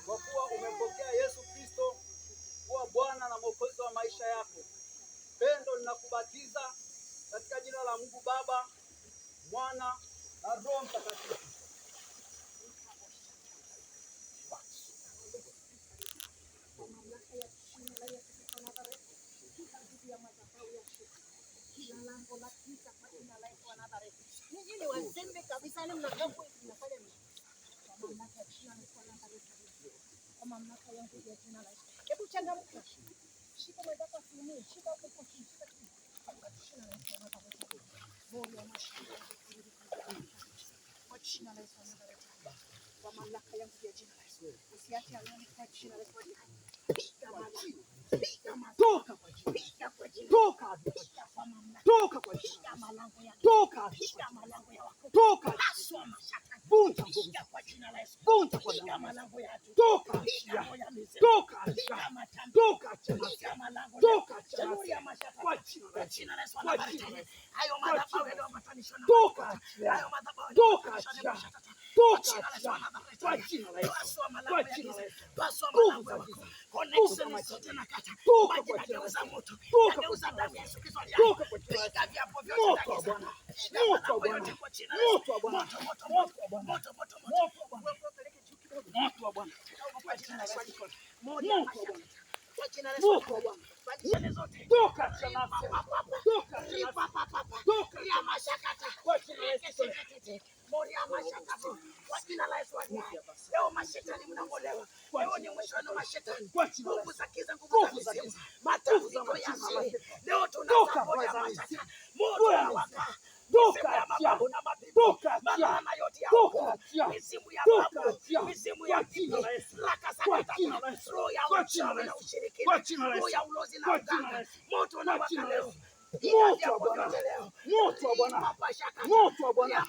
kwa kuwa umempokea Yesu Kristo kuwa Bwana na Mwokozi wa maisha yako. Pendo ninakubatiza katika jina la Mungu Baba, Mwana na Roho Mtakatifu. Hebu changamka. Shika mwenzako asiumie. Shika hapo kwa shika. Kwa jina la Yesu Nazareti. Kwa mamlaka yangu ya jina la Yesu. Usiache alama kwa jina la Yesu. Toka kwa jina. Toka. Toka kwa jina. Toka. Toka. Vunja kwa jina la Yesu. Vunja kwa jina la Yesu. Toka. Toka. Toka. Toka. Kwa jina la Yesu. Hayo madhabahu yanayoambatanishwa na toka. hayo madhabahu Toka. Toka. kwa jina la Yesu. Pasua malango ya giza. Pasua Nguvu malango za ya giza. connection zote na kata. Toka Maji kwa na jina la geuza Yesu. moto. Toka Geuza kwa damu jina ya la Yesu Kristo. Toka kwa jina la Piga viapo vyote Moto vya wa giza. Bwana. Piga Moto wa malango Bwana. yote kwa jina la Yesu. Moto wa Bwana. Moto, moto, Moto wa Bwana. moto, moto, moto. Moto wa Bwana. Peleke juu kidogo. Moto wa Bwana. Kwa jina la Yesu. Moto wa Bwana. Kwa jina la Yesu. Moto wa Bwana. Badilishane zote. Toka jina la Yesu. Toka jina la Yesu. Toka Ya mashakata. kwa jina la Yesu. Moria mashakata. Kwa jina la Yesu. Leo mashetani mnaongolewa. Leo ni mwisho wa mashetani. Nguvu za giza, nguvu za giza. Matatizo ya asili. Leo tunaanza moja mashaka. Moto unawaka. Toka mababu na mabibi. Toka Malana yote ya Toka mizimu ya Toka babu. Mizimu ya jina la Yesu. raka Kwa sakata. jina la Yesu. Roho ya Kwa jina la uchawi na Yesu. ushirikina. Kwa jina la Roho Yesu. ya ulozi na Kwa jina la uganga. Yesu. Moto unawaka jina la leo. Yesu. Piga Moto viapo wa Bwana. vyote leo. Moto wa Bwana. Papa shaka. Moto wa Bwana.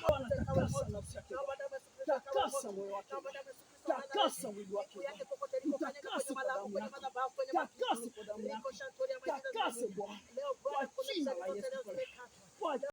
Takasa nafsi yake. Takasa moyo wake. Takasa mwili wake. Takasa kwa damu yako. Takasa kwa damu yako. Takasa Bwana. Kwa jina la Yesu.